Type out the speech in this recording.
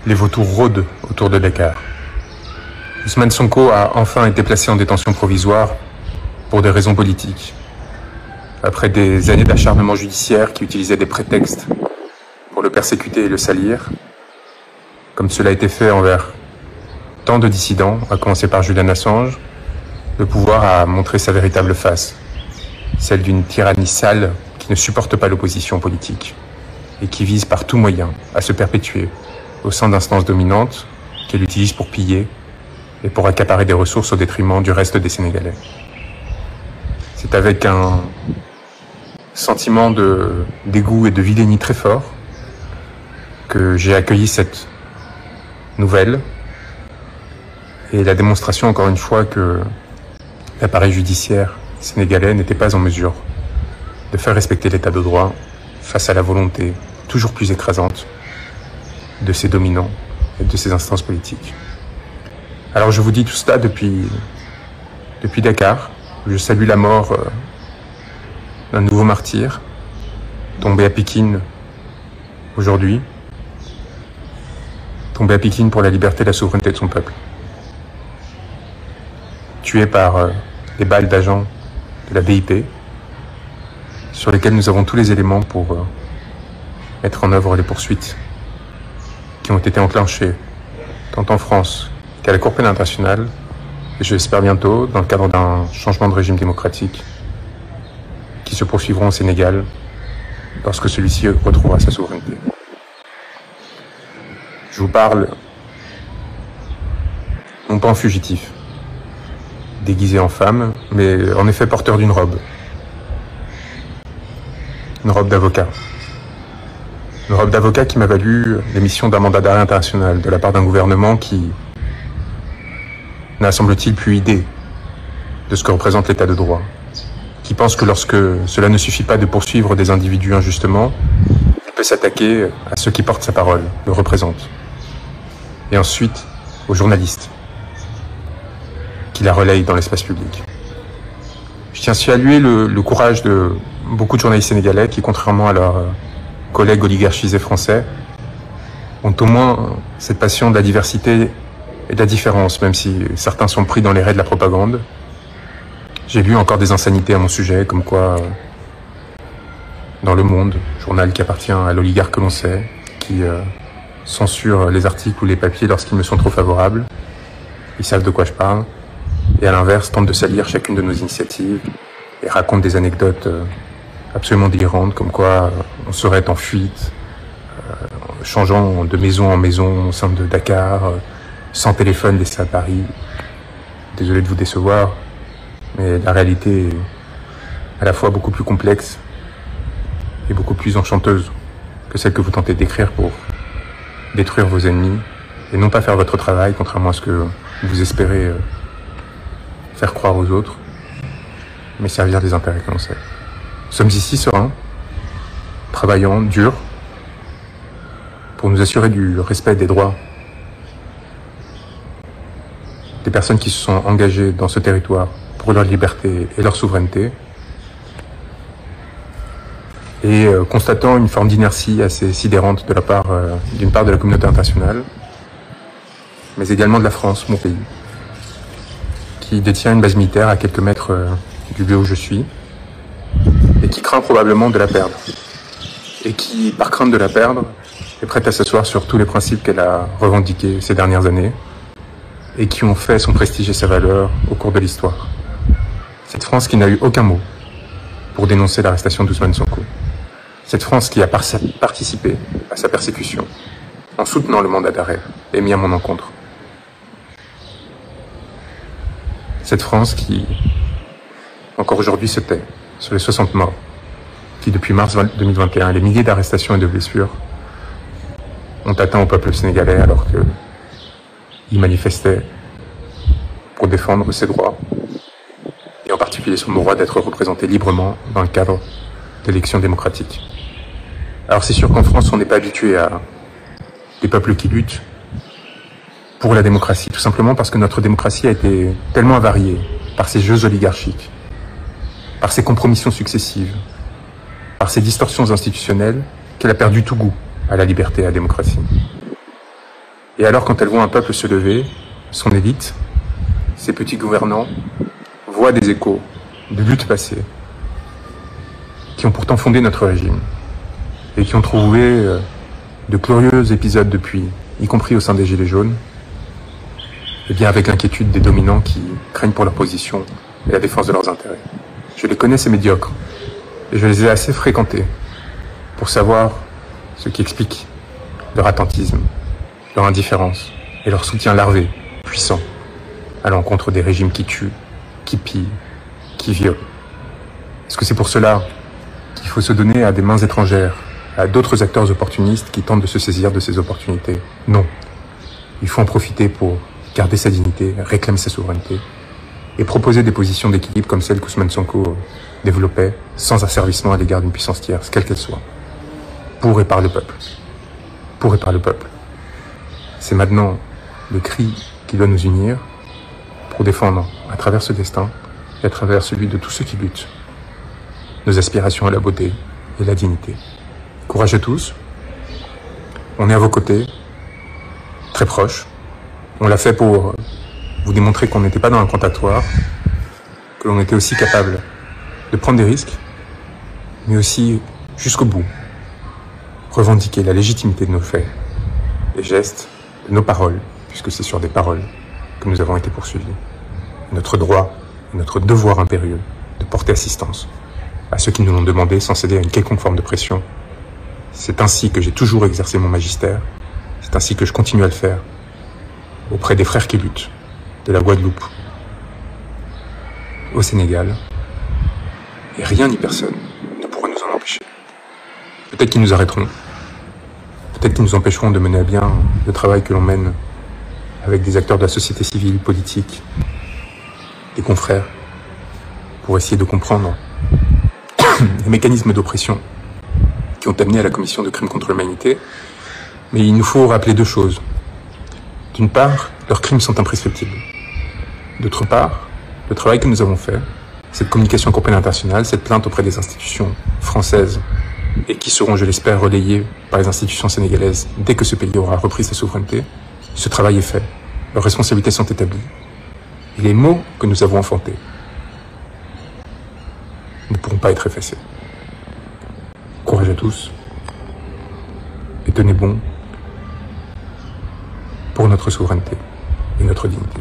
Les vautours rôdent autour de Dakar. Ousmane Sonko a enfin été placé en détention provisoire pour des raisons politiques. Après des années d'acharnement judiciaire qui utilisaient des prétextes pour le persécuter et le salir, comme cela a été fait envers tant de dissidents, à commencer par Julian Assange, le pouvoir a montré sa véritable face, celle d'une tyrannie sale qui ne supporte pas l'opposition politique et qui vise par tout moyen à se perpétuer au sein d'instances dominantes qu'elle utilise pour piller et pour accaparer des ressources au détriment du reste des Sénégalais. C'est avec un sentiment de dégoût et de vilainie très fort que j'ai accueilli cette nouvelle et la démonstration encore une fois que l'appareil judiciaire sénégalais n'était pas en mesure de faire respecter l'état de droit face à la volonté toujours plus écrasante de ses dominants et de ses instances politiques. Alors je vous dis tout cela depuis Dakar. Je salue la mort d'un nouveau martyr tombé à Pékin aujourd'hui, tombé à Pékin pour la liberté et la souveraineté de son peuple, tué par des balles d'agents de la BIP sur lesquels nous avons tous les éléments pour mettre en œuvre les poursuites qui ont été enclenchées tant en France qu'à la Cour pénale internationale, et je l'espère bientôt dans le cadre d'un changement de régime démocratique qui se poursuivront au Sénégal lorsque celui-ci retrouvera sa souveraineté. Je vous parle non pas en fugitif, déguisé en femme, mais en effet porteur d'une robe. Une robe d'avocat. Une robe d'avocat qui m'a valu l'émission d'un mandat d'arrêt international de la part d'un gouvernement qui n'a, semble-t-il, plus idée de ce que représente l'état de droit, qui pense que lorsque cela ne suffit pas de poursuivre des individus injustement, il peut s'attaquer à ceux qui portent sa parole, le représentent, et ensuite aux journalistes qui la relayent dans l'espace public. Je tiens à saluer le courage de beaucoup de journalistes sénégalais qui, contrairement à leurs collègues oligarchisés français, ont au moins cette passion de la diversité et de la différence, même si certains sont pris dans les raies de la propagande. J'ai lu encore des insanités à mon sujet, comme quoi, dans Le Monde, journal qui appartient à l'oligarque que l'on sait, qui censure les articles ou les papiers lorsqu'ils me sont trop favorables, ils savent de quoi je parle, et à l'inverse, tente de salir chacune de nos initiatives et raconte des anecdotes absolument délirantes, comme quoi on serait en fuite, changeant de maison en maison au sein de Dakar, sans téléphone laissé à Paris. Désolé de vous décevoir, mais la réalité est à la fois beaucoup plus complexe et beaucoup plus enchanteuse que celle que vous tentez d'écrire pour détruire vos ennemis et non pas faire votre travail, contrairement à ce que vous espérez faire croire aux autres, mais servir des intérêts que l'on sait. Nous sommes ici sereins, travaillant, dur, pour nous assurer du respect des droits des personnes qui se sont engagées dans ce territoire pour leur liberté et leur souveraineté, et constatant une forme d'inertie assez sidérante de la part d'une part de la communauté internationale, mais également de la France, mon pays, qui détient une base militaire à quelques mètres du lieu où je suis, et qui craint probablement de la perdre, et qui, par crainte de la perdre, est prête à s'asseoir sur tous les principes qu'elle a revendiqués ces dernières années, et qui ont fait son prestige et sa valeur au cours de l'histoire. Cette France qui n'a eu aucun mot pour dénoncer l'arrestation d'Ousmane Sonko. Cette France qui a participé à sa persécution en soutenant le mandat d'arrêt émis à mon encontre. Cette France qui, encore aujourd'hui, se tait sur les 60 morts, qui depuis mars 2021, les milliers d'arrestations et de blessures ont atteint au peuple sénégalais alors qu'il manifestait pour défendre ses droits, et en particulier son droit d'être représenté librement dans le cadre d'élections démocratiques. Alors c'est sûr qu'en France, on n'est pas habitué à des peuples qui luttent pour la démocratie, tout simplement parce que notre démocratie a été tellement avariée par ces jeux oligarchiques, par ces compromissions successives, par ces distorsions institutionnelles, qu'elle a perdu tout goût à la liberté et à la démocratie. Et alors, quand elles voient un peuple se lever, son élite, ses petits gouvernants, voient des échos de luttes passées, qui ont pourtant fondé notre régime, et qui ont trouvé de glorieux épisodes depuis, y compris au sein des Gilets jaunes, et bien avec l'inquiétude des dominants qui craignent pour leur position et la défense de leurs intérêts. Je les connais, ces médiocres, et je les ai assez fréquentés pour savoir ce qui explique leur attentisme, leur indifférence et leur soutien larvé, puissant, à l'encontre des régimes qui tuent, qui pillent, qui violent. Est-ce que c'est pour cela qu'il faut se donner à des mains étrangères, à d'autres acteurs opportunistes qui tentent de se saisir de ces opportunités? Non. Il faut en profiter pour garder sa dignité, réclamer sa souveraineté et proposer des positions d'équilibre comme celles qu'Ousmane Sonko développait, sans asservissement à l'égard d'une puissance tierce, quelle qu'elle soit. Pour et par le peuple. Pour et par le peuple. C'est maintenant le cri qui doit nous unir pour défendre, à travers ce destin et à travers celui de tous ceux qui luttent, nos aspirations à la beauté et la dignité. Courage à tous. On est à vos côtés, très proches. On l'a fait pour vous démontrer qu'on n'était pas dans un comptatoire, que l'on était aussi capable de prendre des risques, mais aussi, jusqu'au bout, revendiquer la légitimité de nos faits, des gestes, de nos paroles, puisque c'est sur des paroles que nous avons été poursuivis. Notre droit et notre devoir impérieux de porter assistance à ceux qui nous l'ont demandé sans céder à une quelconque forme de pression. C'est ainsi que j'ai toujours exercé mon magistère, c'est ainsi que je continue à le faire, auprès des frères qui luttent, de la Guadeloupe au Sénégal, et rien ni personne ne pourra nous en empêcher. Peut-être qu'ils nous arrêteront, peut-être qu'ils nous empêcheront de mener à bien le travail que l'on mène avec des acteurs de la société civile, politique, des confrères, pour essayer de comprendre les mécanismes d'oppression qui ont amené à la commission de crimes contre l'humanité. Mais il nous faut rappeler deux choses. D'une part, leurs crimes sont imprescriptibles. D'autre part, le travail que nous avons fait, cette communication à compagnie internationale, cette plainte auprès des institutions françaises et qui seront, je l'espère, relayées par les institutions sénégalaises dès que ce pays aura repris sa souveraineté, ce travail est fait. Leurs responsabilités sont établies. Et les mots que nous avons enfantés ne pourront pas être effacés. Courage à tous et tenez bon pour notre souveraineté et notre dignité.